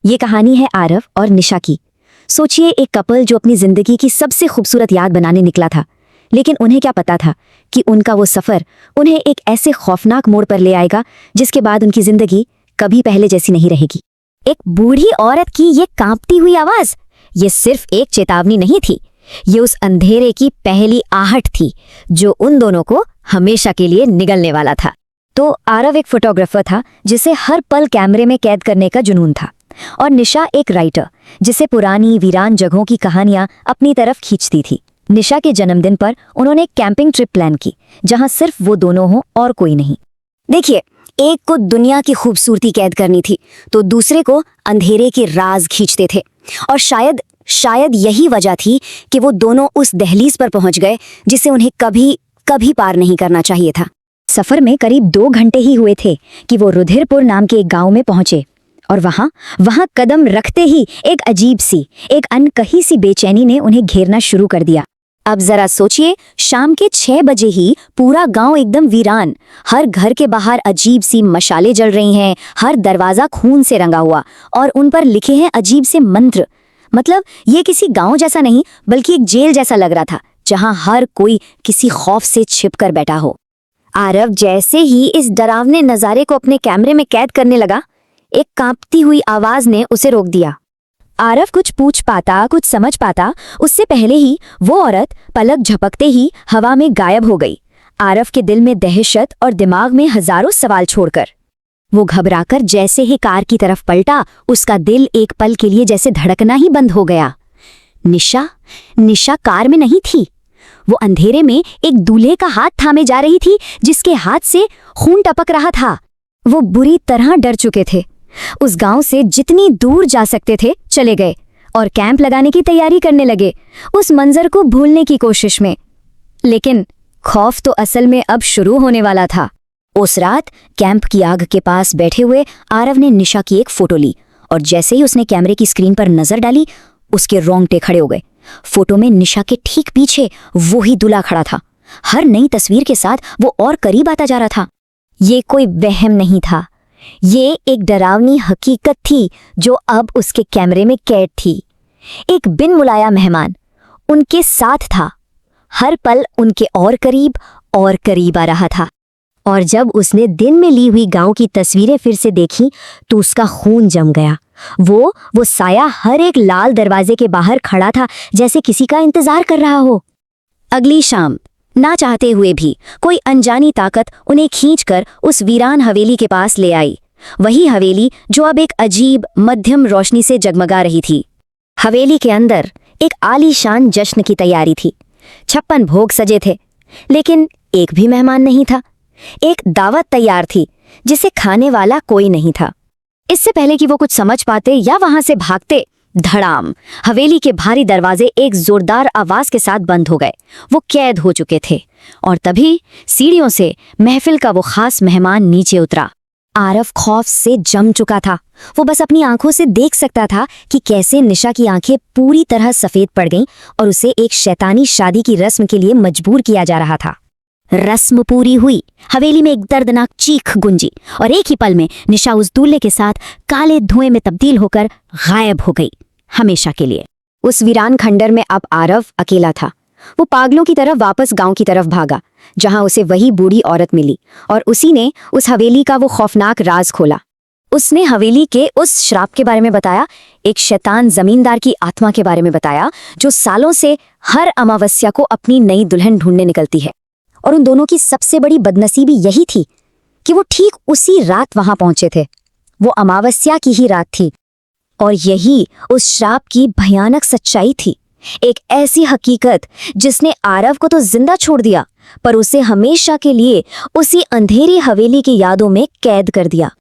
ये कहानी है आरव और निशा की। सोचिए, एक कपल जो अपनी जिंदगी की सबसे खूबसूरत याद बनाने निकला था, लेकिन उन्हें क्या पता था कि उनका वो सफर उन्हें एक ऐसे खौफनाक मोड़ पर ले आएगा जिसके बाद उनकी जिंदगी कभी पहले जैसी नहीं रहेगी। एक बूढ़ी औरत की ये कांपती हुई आवाज, ये सिर्फ एक चेतावनी नहीं थी, ये उस अंधेरे की पहली आहट थी जो उन दोनों को हमेशा के लिए निगलने वाला था। तो आरव एक फोटोग्राफर था जिसे हर पल कैमरे में कैद करने का जुनून था, और निशा एक राइटर जिसे पुरानी वीरान जगहों की कहानियां अपनी तरफ खींचती थी। निशा के जन्मदिन पर उन्होंने एक कैंपिंग ट्रिप प्लान की जहां सिर्फ वो दोनों हों और कोई नहीं। देखिए, एक को दुनिया की खूबसूरती कैद करनी थी तो दूसरे को अंधेरे के राज खींचते थे, और शायद यही वजह थी कि वो दोनों उस दहलीज पर पहुंच गए जिसे उन्हें कभी पार नहीं करना चाहिए था। सफर में करीब 2 घंटे ही हुए थे कि वो रुधिरपुर नाम के एक गांव में पहुंचे, और वहां कदम रखते ही एक अजीब सी, एक अनकही सी बेचैनी ने उन्हें घेरना शुरू कर दिया। अब जरा सोचिए, शाम के 6 बजे ही पूरा गांव एकदम वीरान, हर घर के बाहर अजीब सी मशालें जल रही हैं, हर दरवाजा खून से रंगा हुआ और उन पर लिखे हैं अजीब से मंत्र। मतलब ये किसी गांव जैसा नहीं बल्कि एक जेल जैसा लग रहा था जहां हर कोई किसी खौफ से छिपकर बैठा हो। आरव जैसे ही इस डरावने नजारे को अपने कैमरे में कैद करने लगा, एक कांपती हुई आवाज ने उसे रोक दिया। आरव कुछ पूछ पाता, कुछ समझ पाता, उससे पहले ही वो औरत पलक झपकते ही हवा में गायब हो गई। आरव के दिल में दहशत और दिमाग में हजारों सवाल छोड़कर वो घबराकर जैसे ही कार की तरफ पलटा, उसका दिल एक पल के लिए जैसे धड़कना ही बंद हो गया। निशा कार में नहीं थी। वो अंधेरे में एक दूल्हे का हाथ थामे जा रही थी जिसके हाथ से खून टपक रहा था। वो बुरी तरह डर चुके थे। उस गांव से जितनी दूर जा सकते थे चले गए और कैंप लगाने की तैयारी करने लगे, उस मंजर को भूलने की कोशिश में। लेकिन खौफ तो असल में अब शुरू होने वाला था। उस रात कैंप की आग के पास बैठे हुए आरव ने निशा की एक फोटो ली, और जैसे ही उसने कैमरे की स्क्रीन पर नजर डाली, उसके रोंगटे खड़े हो गए। फोटो में निशा के ठीक पीछे वो ही दूल्हा खड़ा था। हर नई तस्वीर के साथ वो और करीब आता जा रहा था। ये कोई वहम नहीं था, ये एक डरावनी हकीकत थी जो अब उसके कैमरे में कैद थी। एक बिन बुलाया मेहमान उनके साथ था, हर पल उनके और करीब आ रहा था। और जब उसने दिन में ली हुई गांव की तस्वीरें फिर से देखी तो उसका खून जम गया। वो साया हर एक लाल दरवाजे के बाहर खड़ा था, जैसे किसी का इंतजार कर रहा हो। अगली शाम ना चाहते हुए भी कोई अनजानी ताकत उन्हें खींचकर उस वीरान हवेली के पास ले आई। वही हवेली जो अब एक अजीब मध्यम रोशनी से जगमगा रही थी। हवेली के अंदर एक आलीशान जश्न की तैयारी थी। 56 भोग सजे थे, लेकिन एक भी मेहमान नहीं था। एक दावत तैयार थी जिसे खाने वाला कोई नहीं था। इससे पहले कि वो कुछ समझ पाते या वहां से भागते, धड़ाम, हवेली के भारी दरवाजे एक जोरदार आवाज के साथ बंद हो गए। वो कैद हो चुके थे, और तभी सीढ़ियों से महफिल का वो खास मेहमान नीचे उतरा। आरव खौफ से जम चुका था। वो बस अपनी आंखों से देख सकता था कि कैसे निशा की आंखें पूरी तरह सफेद पड़ गईं और उसे एक शैतानी शादी की रस्म के लिए मजबूर किया जा रहा था। रस्म पूरी हुई, हवेली में एक दर्दनाक चीख गुंजी, और एक ही पल में निशा उस दूल्हे के साथ काले धुएं में तब्दील होकर गायब हो गई, हमेशा के लिए। उस वीरान खंडर में अब आरव अकेला था। वो पागलों की तरफ वापस गांव की तरफ भागा, जहां उसे वही बूढ़ी औरत मिली, और उसी ने उस हवेली का वो खौफनाक राज खोला। उसने हवेली के उस श्राप के बारे में बताया, एक शैतान जमींदार की आत्मा के बारे में बताया जो सालों से हर अमावस्या को अपनी नई दुल्हन ढूंढने निकलती है। और उन दोनों की सबसे बड़ी बदनसीबी यही थी कि वो ठीक उसी रात वहां पहुंचे थे। वो अमावस्या की ही रात थी, और यही उस श्राप की भयानक सच्चाई थी। एक ऐसी हकीकत जिसने आरव को तो जिंदा छोड़ दिया, पर उसे हमेशा के लिए उसी अंधेरी हवेली की यादों में कैद कर दिया।